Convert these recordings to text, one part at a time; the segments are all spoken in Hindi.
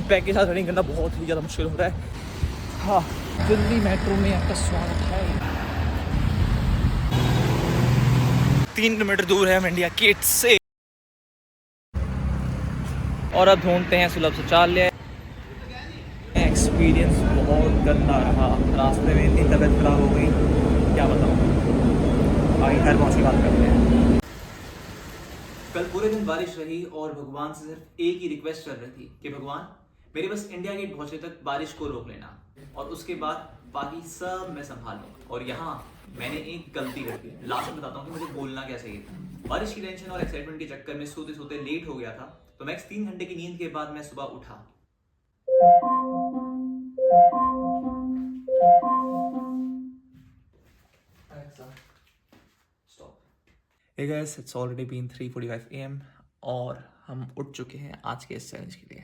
बैग के साथ रनिंग करना बहुत ही ज़्यादा मुश्किल होता है। हाँ, दिल्ली मेट्रो में आपका स्वागत है। 3 किलोमीटर दूर है हम इंडिया गेट से और अब ढूंढते हैं सुलभ शौचालय। एक्सपीरियंस बहुत गंदा रहा, रास्ते में इतनी तबीयत खराब हो गई क्या बताऊँ। आगे खैर पहुँच की बात करते हैं। कल पूरे दिन बारिश रही और भगवान से सिर्फ एक ही रिक्वेस्ट कर रही थी कि भगवान मेरे बस इंडिया गेट पहुंचने तक बारिश को रोक लेना और उसके बाद बाकी सब मैं संभाल लूंगा। और यहाँ मैंने एक गलती कर दी। लास्ट में बताता हूँ कि मुझे बोलना क्या चाहिए था। बारिश की टेंशन और एक्साइटमेंट के चक्कर में सोते सोते लेट हो गया था, तो मैक्स 3 घंटे की नींद के बाद मैं सुबह उठा। Hey guys, it's already been 3:45 AM और हम उठ चुके हैं आज के इस चैलेंज के लिए।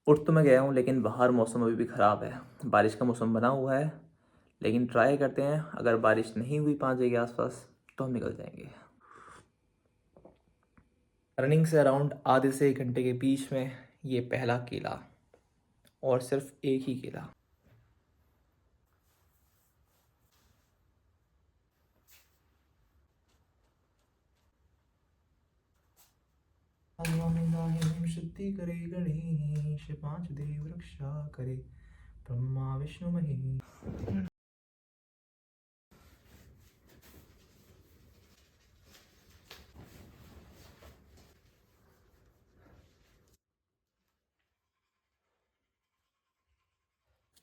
उठ तो मैं गया हूँ लेकिन बाहर मौसम अभी भी ख़राब है। बारिश का मौसम बना हुआ है लेकिन ट्राई करते हैं, अगर बारिश नहीं हुई 5 बजे के आसपास तो हम निकल जाएंगे। रनिंग से अराउंड आधे से 1 घंटे के बीच में ये पहला केला और सिर्फ एक ही केला। शुद्धि करे गणेश 5 देव रक्षा करे Brahma Vishnu Mahesh.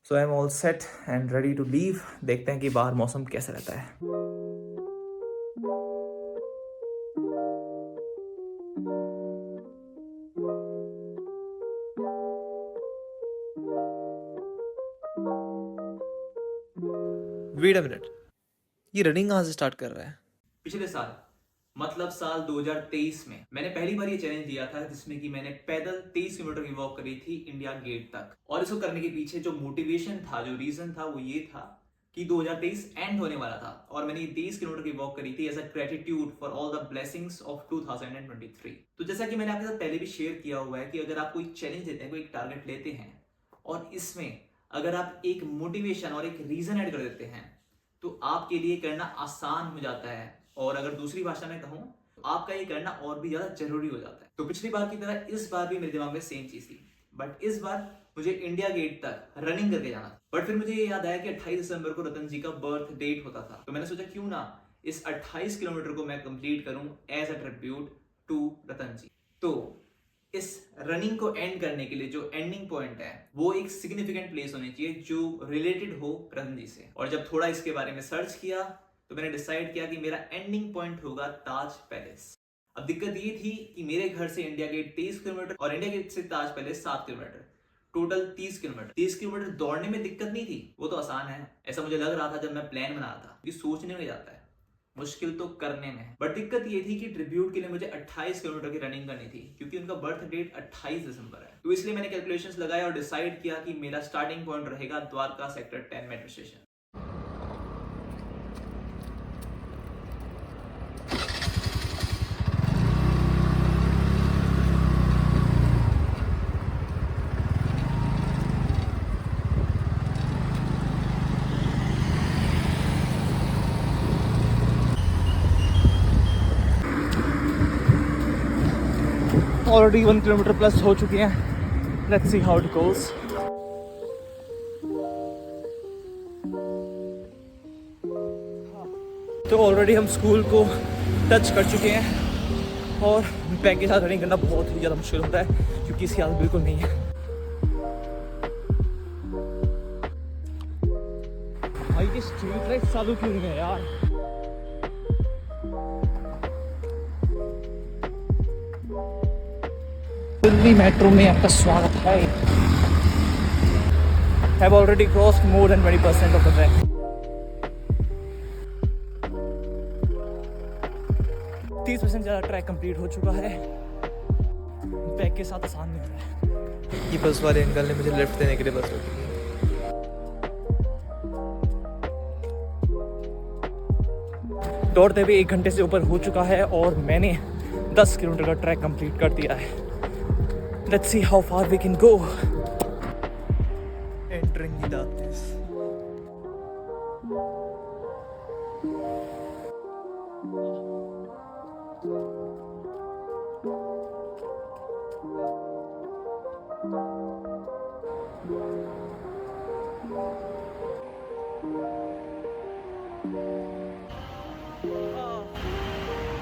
So I am all set and ready to leave. देखते हैं कि बाहर मौसम कैसा रहता है। वेट अ मिनट, ये रनिंग कहाँ से स्टार्ट कर रहा है? पिछले साल मतलब साल 2023 में मैंने पहली बार ये चैलेंज लिया था जिसमें कि मैंने पैदल 23 किलोमीटर की वॉक करी थी इंडिया गेट तक। और इसको करने के पीछे जो मोटिवेशन था, जो रीजन था, वो ये था कि 2023 एंड होने वाला था और मैंने 23 किलोमीटर की वॉक करी थी as a gratitude for all the blessings of 2023। तो जैसा कि मैंने आपके साथ पहले भी शेयर किया हुआ है कि अगर आप कोई चैलेंज लेते हैं, कोई टारगेट लेते हैं और इसमें अगर आप एक मोटिवेशन और एक रीजन ऐड कर देते हैं तो आपके लिए करना आसान हो जाता है। और अगर दूसरी भाषा में कहूं तो आपका ये करना और भी ज्यादा जरूरी हो जाता है। तो पिछली बार की तरह इस बार भी मेरे दिमाग में सेम चीज थी, बट इस बार मुझे इंडिया गेट तक रनिंग करके जाना था। बट फिर मुझे ये याद आया कि 28 दिसंबर को रतन जी का बर्थ डेट होता था, तो मैंने सोचा क्यों ना इस 28 किलोमीटर को मैं कंप्लीट करूं एज अ ट्रिब्यूट टू रतन जी। तो इस रनिंग को एंड करने के लिए जो एंडिंग पॉइंट है वो एक सिग्निफिकेंट प्लेस होनी चाहिए जो रिलेटेड हो रतन जी से। और जब थोड़ा इसके बारे में सर्च किया तो मैंने डिसाइड किया कि मेरा एंडिंग पॉइंट होगा ताज पैलेस। अब दिक्कत ये थी कि मेरे घर से इंडिया गेट 23 किलोमीटर और इंडिया गेट से Taj palace 7 kilometre, total 30 kilometre. 30 kilometre दौड़ने में दिक्कत नहीं थी, वो तो आसान है, ऐसा मुझे लग रहा था जब मैं प्लान बना रहा था। ये सोचने में जाता है, मुश्किल तो करने में है। बट दिक्कत ये थी कि ट्रिब्यूट के लिए मुझे 28 किलोमीटर की रनिंग करनी थी क्योंकि उनका बर्थ डेट 28 दिसंबर है। तो इसलिए मैंने कैलकुलेशंस लगाए और डिसाइड किया कि मेरा स्टार्टिंग पॉइंट रहेगा Dwarka sector 10 metro station. Already 1 kilometre plus हो चुके हैं। Let's see how it goes. तो ऑलरेडी हम स्कूल को टच कर चुके हैं और बैग के साथ रनिंग करना बहुत ही ज़्यादा मुश्किल होता है क्योंकि इसकी आदत बिल्कुल नहीं है। भाई ये स्ट्रीट लाइट चालू क्यों नहीं है यार? दिल्ली मेट्रो में आपका स्वागत है। Have already crossed more than 20% of the track. 30% ज़्यादा ट्रैक कंप्लीट हो चुका है। बैग के साथ आसान नहीं हो रहा है। ये बस वाले अंकल ने मुझे लिफ्ट देने के लिए बस रोकी। दौड़ते हुए 1 घंटे से ऊपर हो चुका है और मैंने 10 किलोमीटर का ट्रैक कंप्लीट कर दिया है। Let's see how far we can go. Entering the darkness.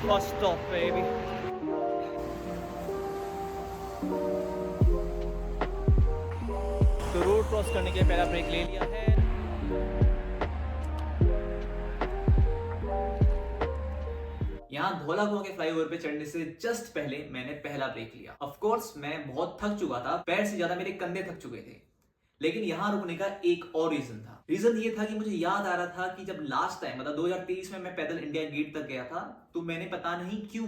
First stop, baby. तो रोड क्रॉस करने के पहला ब्रेक ले लिया है। यहाँ धौला कुआं के फ्लाईओवर पे चढ़ने से जस्ट पहले मैंने पहला ब्रेक लिया। ऑफ कोर्स मैं बहुत थक चुका था, पैर से ज्यादा मेरे कंधे थक चुके थे। लेकिन यहाँ रुकने का एक और रीजन था। रीजन ये था कि मुझे याद आ रहा था कि जब लास्ट टाइम मतलब 2023 में मैं पैदल इंडिया गेट तक गया था, तो मैंने पता नहीं क्यों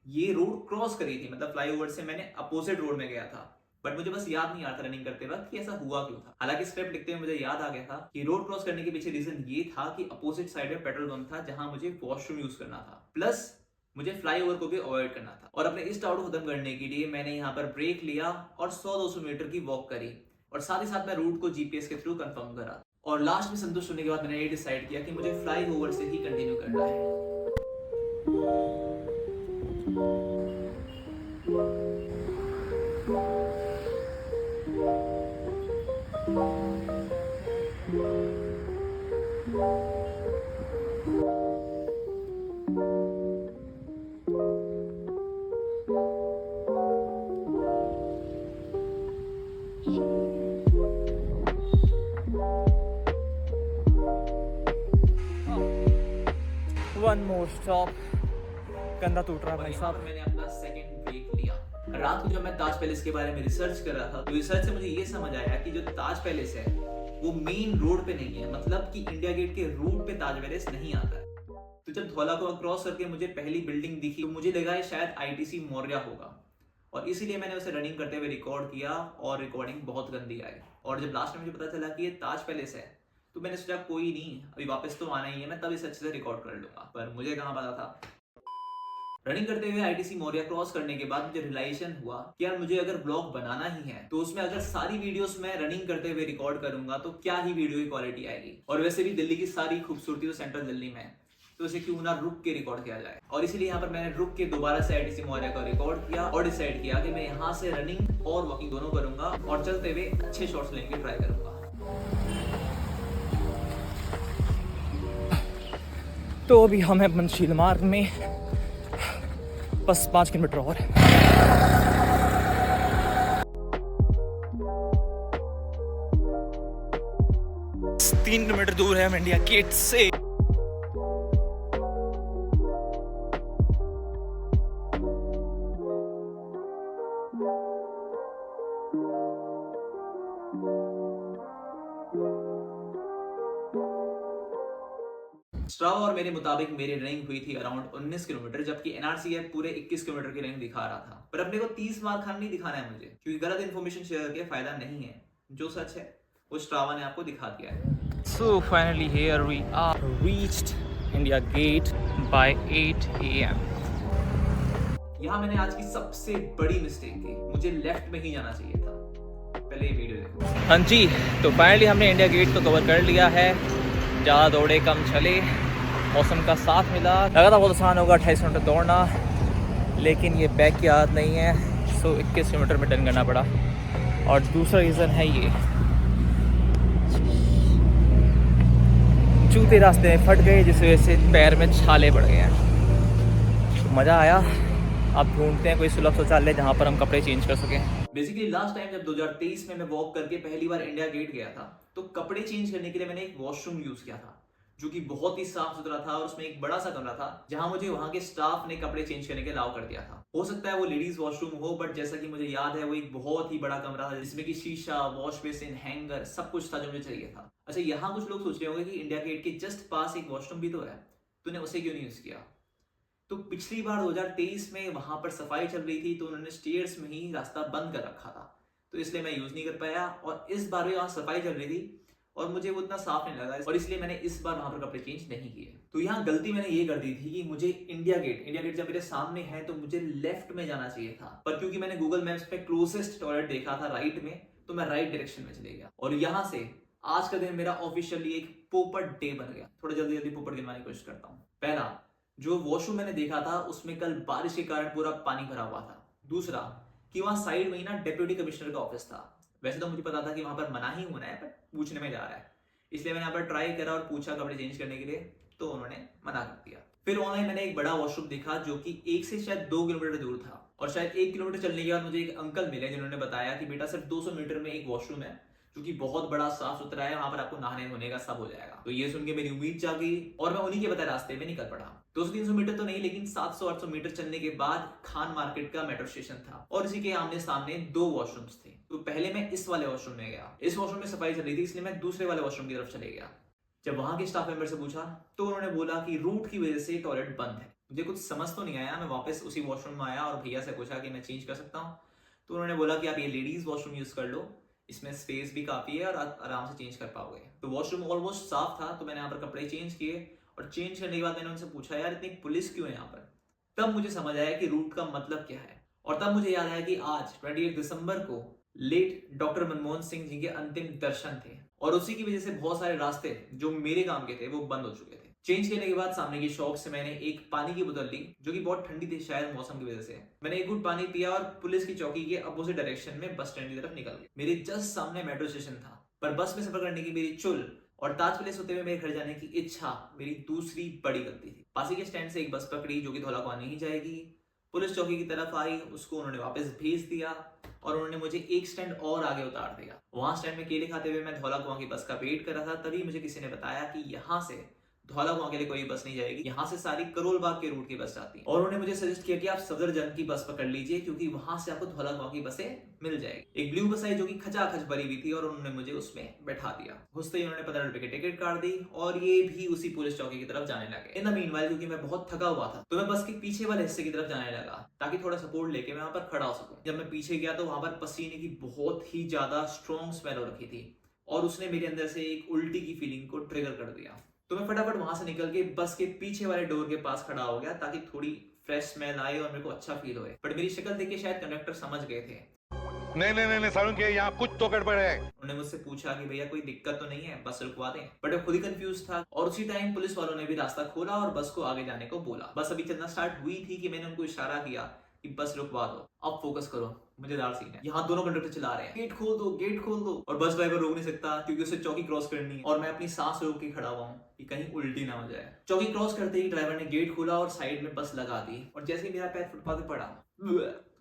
ये रोड क्रॉस करी थी। मतलब फ्लाईओवर से मैंने अपोजिट रोड में गया था, बट मुझे बस याद नहीं आ रहा था रनिंग करते वक्त कि ऐसा हुआ क्यों था। हालांकि स्क्रिप्ट लिखते हुए मुझे याद आ गया था कि रोड क्रॉस करने के पीछे रीजन ये था कि अपोजिट साइड में पेट्रोल पंप था जहां मुझे वॉशरूम यूज करना था, प्लस मुझे फ्लाईओवर को भी अवॉइड करना था। और अपने इस डाउट को खत्म करने के लिए मैंने यहाँ पर ब्रेक लिया और 100-200 मीटर की वॉक करी, और साथ ही साथ मैं रूट को जीपीएस के थ्रू कंफर्म करा। और लास्ट में संतुष्ट होने के बाद मैंने ये डिसाइड किया कि मुझे फ्लाईओवर से ही कंटिन्यू करना है। One more stop. कंधा टूट रहा भाई साहब। मैंने अपना सेकंड ब्रेक लिया। रात को जब मैं ताज पैलेस के बारे में रिसर्च कर रहा था, तो रिसर्च से मुझे ये समझ आया कि जो ताज पैलेस है वो मेन रोड पे नहीं है, मतलब कि इंडिया गेट के रूट पे ताज पैलेस नहीं आता है। तो जब धौला को क्रॉस करके मुझे पहली बिल्डिंग दिखी, तो मुझे लगा शायद आईटीसी मौर्या होगा, और इसीलिए मैंने उसे रनिंग करते हुए रिकॉर्ड किया, और रिकॉर्डिंग बहुत गंदी आई। और जब लास्ट में मुझे पता चला कि ये ताज पैलेस है, तो मैंने सोचा कोई नहीं, अभी वापस तो आना ही है, मैं तब इसे अच्छे से रिकॉर्ड कर लूंगा। पर मुझे कहाँ पता था। रनिंग करते हुए आईटीसी मौर्या क्रॉस करने के बाद मुझे रियलाइजेशन हुआ कि यार मुझे अगर ब्लॉग बनाना ही है, तो उसमें अगर सारी वीडियोस मैं रनिंग करते हुए रिकॉर्ड करूंगा तो क्या ही वीडियो की क्वालिटी आएगी। और वैसे भी दिल्ली की सारी खूबसूरती तो सेंट्रल दिल्ली में है, तो इसे क्यों ना रुक के रिकॉर्ड किया जाए। और इसीलिए यहाँ पर मैंने रुक के दोबारा से आईटीसी मौर्या का रिकॉर्ड किया, और डिसाइड किया कि मैं यहाँ से रनिंग और वॉकिंग दोनों करूंगा, और चलते हुए अच्छे शॉट्स लेने की ट्राई करूंगा। तो अभी हम हैं पंचशील मार्ग में, बस 5 किलोमीटर और। 3 किलोमीटर दूर है हम इंडिया गेट से। स्ट्रावा और मेरे मुताबिक मेरी रनिंग हुई थी अराउंड 19 किलोमीटर, जबकि एनआरसी ऐप पूरे 21 किलोमीटर की रनिंग दिखा रहा था। पर अपने को 30 मार खान नहीं दिखाना है मुझे, क्योंकि गलत इन्फॉर्मेशन शेयर करके फायदा नहीं है। जो सच है वो स्ट्रावा ने आपको दिखा दिया है। So finally here we are reached India Gate by 8 AM। यहाँ मैंने आज की सबसे बड़ी मिस्टेक की, मुझे लेफ्ट में ही जाना चाहिए था। पहले ये वीडियो देखो। हाँ जी, तो फाइनली हमने इंडिया गेट तो कवर कर लिया है। ज़्यादा दौड़े कम चले, मौसम का साथ मिला। लगा था बहुत आसान होगा 28 किलोमीटर दौड़ना, लेकिन ये बैक की आदत नहीं है, सो 21 किलोमीटर में डन करना पड़ा। और दूसरा रीज़न है ये, जूते रास्ते में फट गए, जिस वजह से पैर में छाले पड़ गए हैं। तो मज़ा आया। अब ढूंढते हैं कोई सुलभ शौचालय जहाँ पर हम कपड़े चेंज कर सकें। बेसिकली लास्ट टाइम जब 2023 में मैं वॉक करके पहली बार इंडिया गेट गया था, तो कपड़े चेंज करने के लिए मैंने एक वॉशरूम यूज किया था, जो कि बहुत ही साफ सुथरा था, और उसमें एक बड़ा सा कमरा था जहां मुझे वहां के स्टाफ ने कपड़े चेंज करने के अलाउ कर दिया था। हो सकता है वो लेडीज वॉशरूम हो, बट जैसा कि मुझे याद है वो एक बहुत ही बड़ा कमरा था, जिसमें कि शीशा, वॉश बेसिन, हैंगर सब कुछ था जो मुझे चाहिए था। अच्छा, यहाँ कुछ लोग सोच रहे होंगे कि इंडिया गेट के जस्ट पास एक वॉशरूम भी तो है, तूने उसे क्यों नहीं यूज किया? तो पिछली बार 2023 में वहां पर सफाई चल रही थी, तो उन्होंने स्टेयर्स में ही रास्ता बंद कर रखा था, तो इसलिए मैं यूज नहीं कर पाया। और इस बार भी वहां सफाई चल रही थी, और मुझे वो इतना साफ नहीं लगा और इसलिए मैंने इस बार वहां पर कपड़े चेंज नहीं किए। तो यहाँ गलती मैंने ये कर दी थी कि मुझे इंडिया गेट जब मेरे सामने है तो मुझे लेफ्ट में जाना चाहिए था, पर क्योंकि मैंने गूगल मैप्स पे क्लोजेस्ट टॉयलेट देखा था राइट में, तो मैं राइट डायरेक्शन में चले गया और यहाँ से आज का दिन मेरा ऑफिशियली एक पोपट डे बन गया। थोड़ा जल्दी जल्दी पोपट गिनवाने की कोशिश करता हूँ। पहला, जो वॉशरूम मैंने देखा था उसमें कल बारिश के कारण पूरा पानी भरा हुआ था। दूसरा, कि वहां साइड में ही ना डिप्टी कमिश्नर का ऑफिस था। वैसे तो मुझे पता था कि वहां पर मना ही होना है, पर पूछने में जा रहा है, इसलिए मैंने यहाँ पर ट्राई करा और पूछा कपड़े चेंज करने के लिए, तो उन्होंने मना कर दिया। फिर ऑनलाइन मैंने एक बड़ा वॉशरूम देखा जो कि 1 से शायद 2 किलोमीटर दूर था और शायद 1 किलोमीटर चलने के बाद मुझे एक अंकल मिले जिन्होंने बताया कि बेटा सिर्फ 200 मीटर में एक वॉशरूम है जो कि बहुत बड़ा साफ सुथरा है, वहां पर आपको नहाने धोने का सब हो जाएगा। तो ये सुन के मेरी उम्मीद जाग गई और मैं उन्हीं के बताए रास्ते में निकल पड़ा। 200-300 मीटर तो नहीं, लेकिन 700-800 मीटर चलने के बाद खान मार्केट का मेट्रो स्टेशन था और इसी के आमने सामने 2 वॉशरूम्स थे। तो पहले मैं इस वाले वॉशरूम में गया। इस वॉशरूम में सफाई चल रही थी, इसलिए मैं दूसरे वाले वॉशरूम की तरफ चले गया। जब वहां के स्टाफ मेंबर से पूछा तो उन्होंने बोला कि रूट की वजह से टॉयलेट बंद है। मुझे कुछ समझ तो नहीं आया। मैं वापस उसी वॉशरूम में आया और भैया से पूछा कि मैं चेंज कर सकता हूँ, तो उन्होंने बोला कि आप ये लेडीज वॉशरूम यूज कर लो, इसमें स्पेस भी काफी है और आप आराम से चेंज कर पाओगे। तो वॉशरूम ऑलमोस्ट साफ था, तो मैंने यहाँ पर कपड़े चेंज किए और चेंज करने के बाद मैंने उनसे पूछा यार इतनी पुलिस क्यों है यहाँ पर। तब मुझे समझ आया कि रूट का मतलब क्या है और तब मुझे याद आया कि आज 28 दिसंबर को लेट डॉक्टर मनमोहन सिंह जी के अंतिम दर्शन थे और उसी की वजह से बहुत सारे रास्ते जो मेरे काम के थे वो बंद हो चुके थे। चेंज करने के बाद सामने की शॉप से मैंने एक पानी की बोतल ली जो कि बहुत ठंडी थी, शायद मौसम की वजह से। मैंने एक घूंट पानी पिया और पुलिस की चौकी के अपोजिट डायरेक्शन में बस स्टैंड की तरफ निकल गया। मेरे जस्ट सामने मेट्रो स्टेशन था, पर बस में सफर करने की मेरी चुल और ताज पैलेस होते हुए मेरे घर जाने की इच्छा मेरी दूसरी बड़ी गलती थी। पासी के स्टैंड से एक बस पकड़ी जो कि धौलाकुआं ही जाएगी। पुलिस चौकी की तरफ आई, उसको उन्होंने वापस भेज दिया और उन्होंने मुझे एक स्टैंड और आगे उतार दिया। वहां स्टैंड में केले खाते हुए मैं धौलाकुआं की बस का वेट कर रहा था, तभी मुझे किसी ने बताया कि यहाँ से धौलाकुआं के लिए कोई बस नहीं जाएगी, यहाँ से सारी करोल बाग के रूट की बस जाती है। और उन्होंने मुझे सजेस्ट किया कि आप सफदरजंग की बस पकड़ लीजिए क्योंकि वहां से आपको धौलाकुआं की बसें मिल जाएगी। एक ब्लू बस आई जो कि खचाखच भरी हुई थी और उन्होंने मुझे उसमें बैठा दिया। घुसते ही उन्होंने 15 रुपए की टिकट काट दी और ये भी उसी पुलिस चौकी की तरफ जाने लगे। इन द मीनवाइल क्योंकि मैं बहुत थका हुआ था तो मैं बस के पीछे वाले हिस्से की तरफ जाने लगा ताकि थोड़ा सपोर्ट लेके मैं वहां पर खड़ा हो सकूं। जब मैं पीछे गया तो वहां पर पसीने की बहुत ही ज्यादा स्ट्रॉन्ग स्मेल हो रखी थी और उसने मेरे अंदर से एक उल्टी की फीलिंग को ट्रिगर कर दिया। तो मैं फटाफट वहां से निकल के बस के पीछे वाले डोर के पास खड़ा हो गया ताकि थोड़ी फ्रेश स्मेल आए और मेरे को अच्छा फील होए। बट मेरी शक्ल देख के शायद कंडक्टर समझ गए थे। नहीं सारुण के यहाँ कुछ तो गड़बड़ है। उन्होंने मुझसे पूछा कि भैया कोई दिक्कत तो नहीं है, बस रुकवा दें। बट मैं खुद ही कंफ्यूज था और उसी टाइम पुलिस वालों ने भी रास्ता खोला और बस को आगे जाने को बोला। बस अभी चलना स्टार्ट हुई थी कि मैंने उनको इशारा किया कि बस रुकवा दो, अब फोकस करो, मजेदार सीन है। यहाँ दोनों कंडक्टर चिल्ला रहे हैं गेट खोल दो, गेट खोल दो, और बस ड्राइवर रोक नहीं सकता क्योंकि उसे चौकी क्रॉस करनी है और मैं अपनी सांस रोक के खड़ा हुआ हूँ कि कहीं उल्टी ना हो जाए। चौकी क्रॉस करते ही ड्राइवर ने गेट खोला और साइड में बस लगा दी और जैसे ही मेरा पैर फुटपाथ पे पड़ा,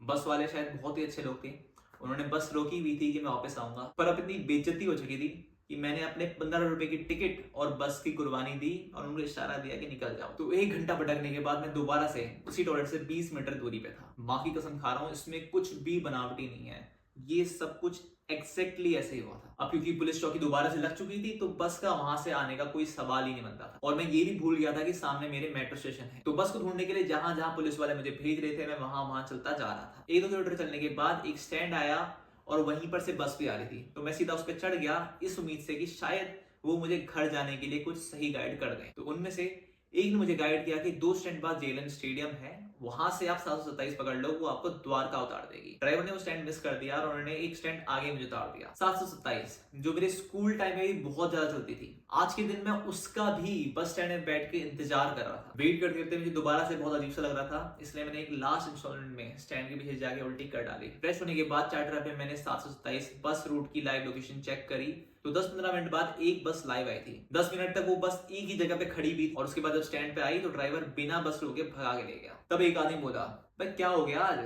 बस वाले शायद बहुत ही अच्छे लोग थे, उन्होंने बस रोकी हुई थी कि मैं वापस आऊंगा, पर अब इतनी बेइज्जती हो चुकी थी कि मैंने अपने 15 रुपए की टिकट और बस की कुर्बानी दी और उनको इशारा दिया कि निकल जाओ। तो 1 घंटा भटकने के बाद मैं दोबारा से उसी टॉयलेट से 20 मीटर दूरी पे था। माँ की कसम खा रहा हूँ, इसमें कुछ भी बनावटी नहीं है, ये सब कुछ एग्जैक्टली ऐसे ही हुआ था। अब क्योंकि पुलिस चौकी दोबारा से लग चुकी थी तो बस का वहां से आने का कोई सवाल ही नहीं बनता था और मैं ये भी भूल गया था कि सामने मेरे मेट्रो स्टेशन है। तो बस को ढूंढने के लिए जहां जहां पुलिस वाले मुझे भेज रहे थे मैं वहां वहां चलता जा रहा था। 1-2 किलोमीटर चलने के बाद एक स्टैंड आया और वहीं पर से बस भी आ रही थी, तो मैं सीधा उस पर चढ़ गया इस उम्मीद से कि शायद वो मुझे घर जाने के लिए कुछ सही गाइड कर दें। तो उनमें से एक ने मुझे गाइड किया कि 2 स्टैंड बाद जेएलएन स्टेडियम है, वहां से आप 727 पकड़ लो, वो आपको द्वारका उतार देगी। ड्राइवर ने वो स्टैंड मिस कर दिया और उन्होंने एक स्टैंड आगे मुझे उतार दिया। 727 जो मेरे स्कूल टाइम में भी बहुत ज्यादा चलती थी। आज के दिन मैं उसका भी बस स्टैंड में बैठ के इंतजार कर रहा था। वेट करते करते मुझे दोबारा से बहुत अजीब सा लग रहा था, इसलिए मैंने एक लास्ट इंस्टॉलमेंट में स्टैंड के पीछे जाके उल्टी कर डाली। फ्रेश होने के बाद चार्टर पे मैंने 727 बस रूट की लाइव लोकेशन चेक करी तो 10-15 मिनट बाद एक बस लाइव आई थी। 10 मिनट तक वो बस एक ही जगह पे खड़ी हुई और उसके बाद जब स्टैंड पे आई तो ड्राइवर बिना बस रोके भगा के ले गया। तब एक आदमी बोला, भाई क्या हो गया, आज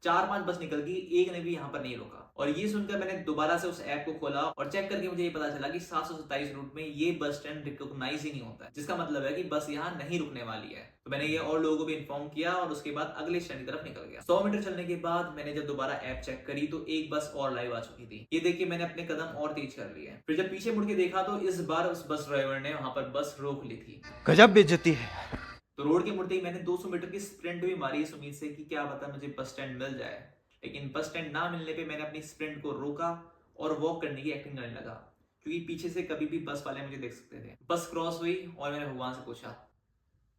4-5 बस निकल गई, एक ने भी यहाँ पर नहीं रोका। और ये सुनकर मैंने दोबारा से उस ऐप को खोला और चेक करके मुझे ये पता चला कि 727 रूट में ये बस स्टैंड रिकॉग्नाइज ही नहीं होता है, जिसका मतलब है कि बस यहाँ नहीं रुकने वाली है। तो मैंने ये और लोगों को भी इन्फॉर्म किया और उसके बाद अगले स्टैंड की तरफ निकल गया। 100 मीटर चलने के बाद मैंने जब दोबारा ऐप चेक करी तो एक बस और लाइव आ चुकी थी। ये देख के मैंने अपने कदम और तेज कर लिए। फिर जब पीछे मुड़ के देखा तो इस बार उस बस ड्राइवर ने वहां पर बस रोक ली थी। गजब बेइज्जती है। तो रोड के मुड़ते ही मैंने 200 मीटर की स्प्रिंट भी मारी इस उम्मीद से कि क्या पता मुझे बस स्टैंड मिल जाए, लेकिन बस स्टैंड ना मिलने पे मैंने अपनी स्प्रिंट को रोका और वॉक करने की एक्टिंग करने लगा क्योंकि पीछे से कभी भी बस वाले मुझे देख सकते थे। बस क्रॉस हुई और मैंने भगवान से पूछा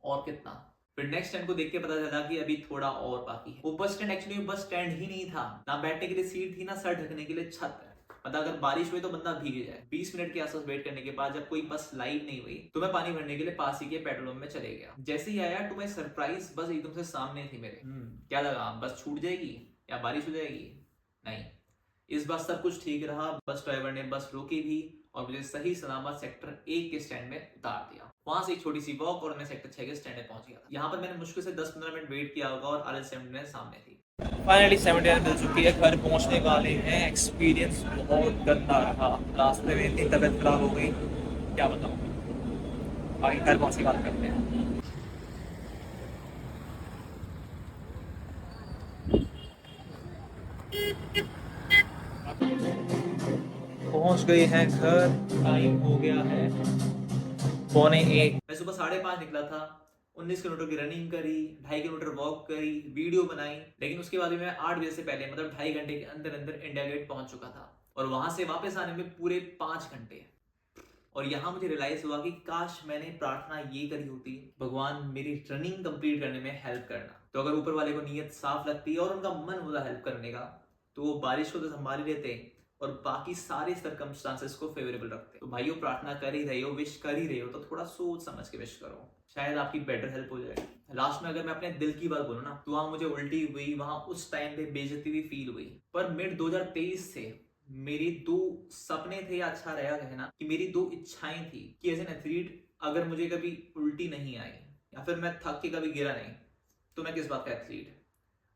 और कितना। फिर नेक्स्ट स्टैंड को देख के पता चला कि अभी थोड़ा और बाकी है। वो bus stand actually bus stand ही नहीं था, ना बैठने के लिए सीट थी, ना सर ढकने के लिए छत है। मतलब अगर बारिश हुई तो बंदा भीग जाए। 20 मिनट के आसपास वेट करने के बाद जब कोई बस लाइव नहीं हुई तो मैं पानी भरने के लिए पास ही के पेट्रोल पंप में चले गया। जैसे ही आया टू माई सरप्राइज बस एकदम से सामने थी मेरे। क्या लगा बस छूट जाएगी या बारिश हो जाएगी? नहीं, इस बार सब कुछ ठीक रहा। बस ड्राइवर ने बस रोकी भी और मुझे सही सलामत सेक्टर 1 के स्टैंड में उतार दिया। वहां से एक छोटी सी वॉक और मैं सेक्टर 6 के स्टैंड में पहुंच गया। यहाँ पर मैंने मुश्किल से 10-15 मिनट वेट किया होगा और RS-79 सामने थी। फाइनली 79 मिल चुकी है, घर पहुंचने वाले हैं। एक्सपीरियंस बहुत गंदा रहा, रास्ते में इतनी तबीयत खराब हो गई क्या बताऊं। आगे घर पहुंच के बात करते हैं। पहुंच गए हैं घर, टाइम हो गया है 1:45। मैं सुबह 5:30 निकला था। 19 किलोमीटर की रनिंग करी, 2.5 किलोमीटर वॉक करी, वीडियो बनाई, लेकिन उसके बाद भी मैं 8 बजे से पहले मतलब 2.5 घंटे के अंदर अंदर इंडिया गेट पहुंच चुका था और वहां से वापस आने में पूरे 5 घंटे। और यहाँ मुझे रियलाइज हुआ कि काश मैंने प्रार्थना ये करी होती, भगवान मेरी रनिंग कंप्लीट करने में हेल्प करना। तो अगर ऊपर वाले को नीयत साफ लगती और उनका मन होता हेल्प करने का तो वो बारिश को तो संभाल ही लेते और बाकी सारे सर्कमस्टांसेस को फेवरेबल रखते। तो भाइयों प्रार्थना कर ही रहे हो, विश कर ही रहे हो तो थोड़ा सोच समझ के विश करो, शायद आपकी बेटर हेल्प हो जाए। लास्ट में अगर मैं अपने दिल की बात बोलूं ना तो वहां मुझे उल्टी हुई, वहां उस टाइम पे बेइज्जती भी फील हुई। पर मिड 2023 से मेरी 2 सपने थे, या अच्छा रहेगा कहना कि मेरी 2 इच्छाएं थी कि एज एन एथलीट अगर मुझे कभी उल्टी नहीं आई या फिर मैं थक के कभी गिरा नहीं तो मैं किस बात का एथलीट।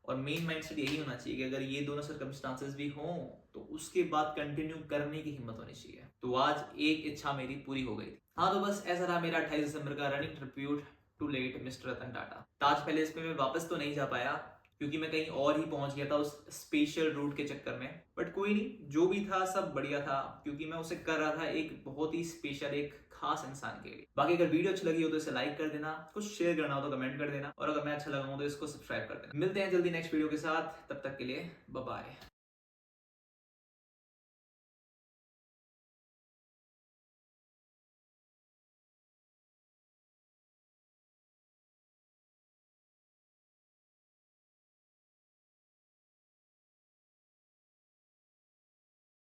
और मेन माइंडसेट यही होना चाहिए कि अगर ये दोनों सर्कमस्टांसेस भी हों तो उसके बाद कंटिन्यू करने की हिम्मत होनी चाहिए। तो आज एक इच्छा मेरी पूरी हो गई थी। हाँ तो बस ऐसा रहा मेरा 28 दिसंबर का running tribute to late mister Ratan Tata. Taj Palace पे मैं वापस तो नहीं जा पाया क्योंकि मैं कहीं और ही पहुंच गया था उस स्पेशल रूट के चक्कर में। बट कोई नहीं, जो भी था सब बढ़िया था क्योंकि मैं उसे कर रहा था एक बहुत ही स्पेशल, एक खास इंसान के लिए। बाकी अगर वीडियो अच्छी लगी हो तो इसे लाइक कर देना, कुछ शेयर करना हो तो कमेंट कर देना और अगर मैं अच्छा लगा हूं तो इसको सब्सक्राइब कर देना। मिलते हैं जल्दी नेक्स्ट वीडियो के साथ, तब तक के लिए बाय बाय।